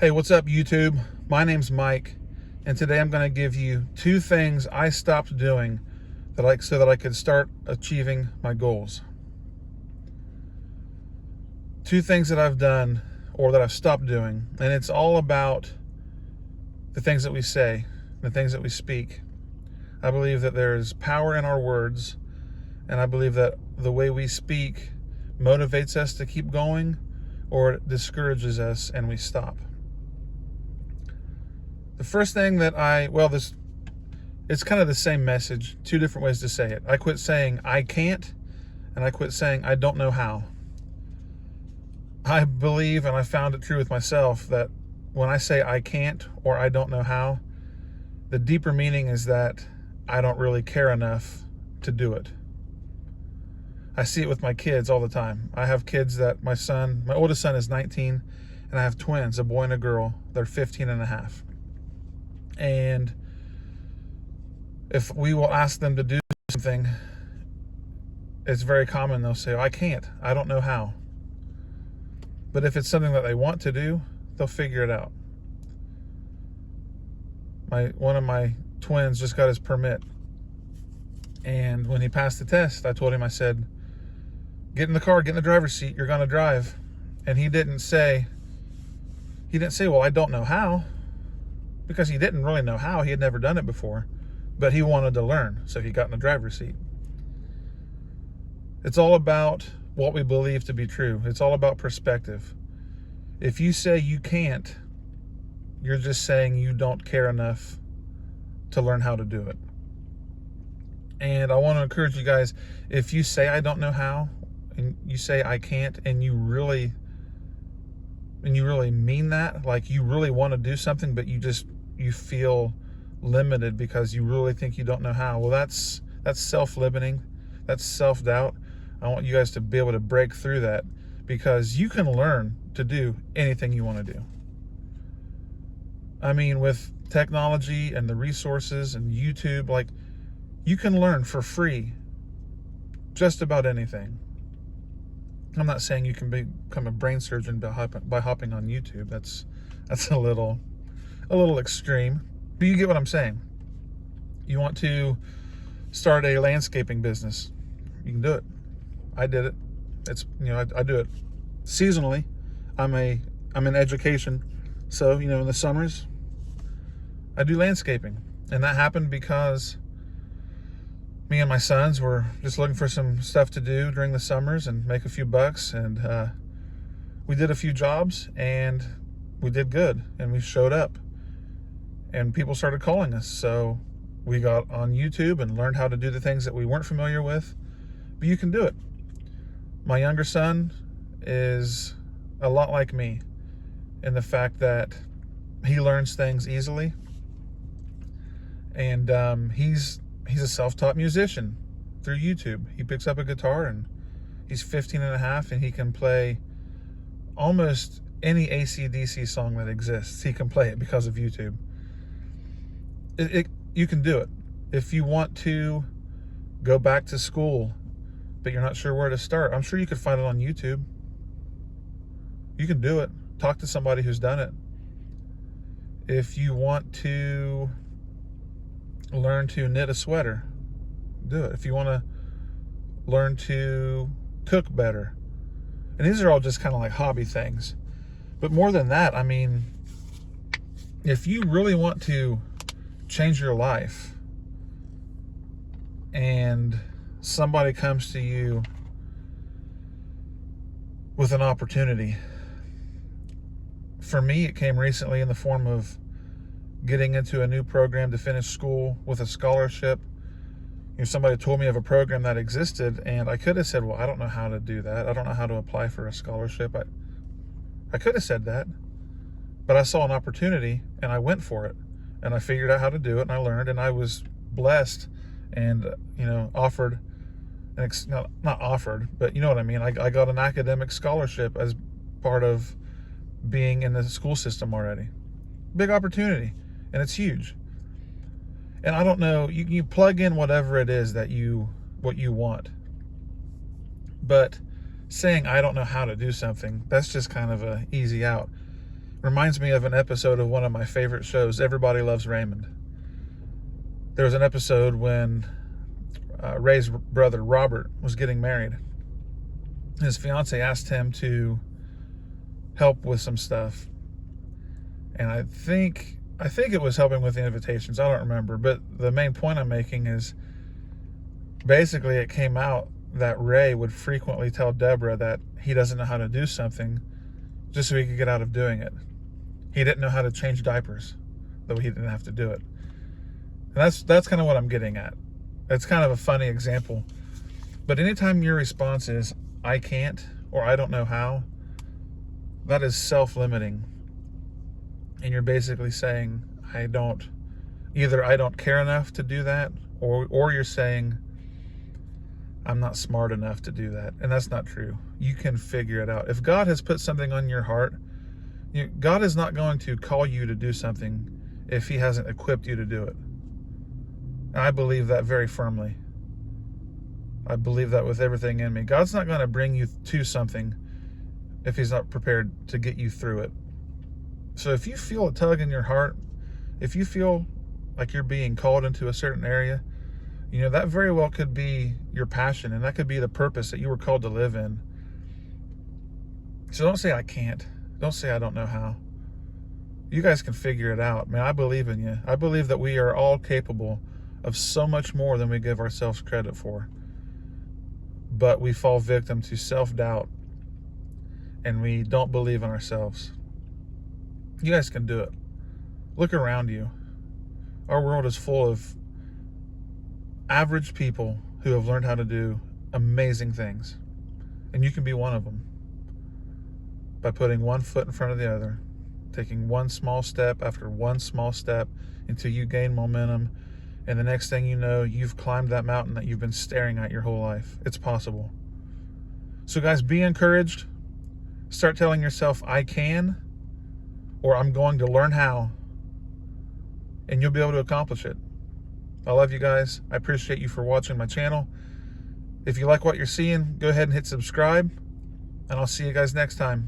Hey, what's up, YouTube? My name's Mike, and today I'm going to give you 2 things I stopped doing so that I could start achieving my goals. 2 things that I've done or that I've stopped doing, and it's all about the things that we say, the things that we speak. I believe that there's power in our words, and I believe that the way we speak motivates us to keep going or it discourages us and we stop. The first thing that it's kind of the same message, 2 different ways to say it. I quit saying I can't, and I quit saying I don't know how. I believe, and I found it true with myself, that when I say I can't or I don't know how, the deeper meaning is that I don't really care enough to do it. I see it with my kids all the time. I have kids that my oldest son is 19, and I have twins, a boy and a girl. They're 15 and a half. And if we will ask them to do something, it's very common they'll say, I can't, I don't know how. But if it's something that they want to do, they'll figure it out. One of my twins just got his permit. And when he passed the test, I told him, I said, get in the car, get in the driver's seat, you're going to drive. And he didn't say, well, I don't know how. Because he didn't really know how. He had never done it before. But he wanted to learn, so he got in the driver's seat. It's all about what we believe to be true. It's all about perspective. If you say you can't, you're just saying you don't care enough to learn how to do it. And I want to encourage you guys, if you say I don't know how, and you say I can't, and you really mean that, like you really want to do something, but you feel limited because you really think you don't know how. Well, that's self-limiting. That's self-doubt. I want you guys to be able to break through that, because you can learn to do anything you want to do. I mean, with technology and the resources and YouTube, like, you can learn for free just about anything. I'm not saying you can become a brain surgeon by hopping on YouTube. That's a little extreme, but you get what I'm saying. You want to start a landscaping business, you can do it. I did it. It's, I do it seasonally. I'm in education, so in the summers I do landscaping, and that happened because me and my sons were just looking for some stuff to do during the summers and make a few bucks, and we did a few jobs and we did good, and we showed up. And people started calling us, so we got on YouTube and learned how to do the things that we weren't familiar with. But you can do it. My younger son is a lot like me in the fact that he learns things easily. And he's a self-taught musician through YouTube. He picks up a guitar, and he's 15 and a half, and he can play almost any AC/DC song that exists. He can play it because of YouTube. You can do it. If you want to go back to school, but you're not sure where to start, I'm sure you could find it on YouTube. You can do it. Talk to somebody who's done it. If you want to learn to knit a sweater, do it. If you want to learn to cook better. And these are all just kind of like hobby things. But more than that, I mean, if you really want to change your life and somebody comes to you with an opportunity, for me it came recently in the form of getting into a new program to finish school with a scholarship. Somebody told me of a program that existed, and I could have said, well, I don't know how to do that. I don't know how to apply for a scholarship. I could have said that, but I saw an opportunity and I went for it. And I figured out how to do it, and I learned, and I was blessed and, offered, not offered, but you know what I mean. I got an academic scholarship as part of being in the school system already. Big opportunity, and it's huge. And I don't know, you plug in whatever it is what you want. But saying I don't know how to do something, that's just kind of a easy out. Reminds me of an episode of one of my favorite shows, Everybody Loves Raymond. There was an episode when Ray's brother Robert was getting married. His fiance asked him to help with some stuff, and I think it was helping with the invitations. I don't remember, but the main point I'm making is basically it came out that Ray would frequently tell Deborah that he doesn't know how to do something just so he could get out of doing it. He didn't know how to change diapers, though he didn't have to do it. And that's kind of what I'm getting at. It's kind of a funny example. But anytime your response is, I can't, or I don't know how, that is self-limiting. And you're basically saying, either I don't care enough to do that, or you're saying, I'm not smart enough to do that. And that's not true. You can figure it out. If God has put something on your heart, God is not going to call you to do something if he hasn't equipped you to do it. And I believe that very firmly. I believe that with everything in me. God's not going to bring you to something if he's not prepared to get you through it. So if you feel a tug in your heart, if you feel like you're being called into a certain area, that very well could be your passion, and that could be the purpose that you were called to live in. So don't say I can't. Don't say I don't know how. You guys can figure it out. Man, I believe in you. I believe that we are all capable of so much more than we give ourselves credit for. But we fall victim to self-doubt, and we don't believe in ourselves. You guys can do it. Look around you. Our world is full of average people who have learned how to do amazing things. And you can be one of them by putting one foot in front of the other, taking one small step after one small step until you gain momentum. And the next thing you know, you've climbed that mountain that you've been staring at your whole life. It's possible. So guys, be encouraged. Start telling yourself, I can, or I'm going to learn how, and you'll be able to accomplish it. I love you guys. I appreciate you for watching my channel. If you like what you're seeing, go ahead and hit subscribe, and I'll see you guys next time.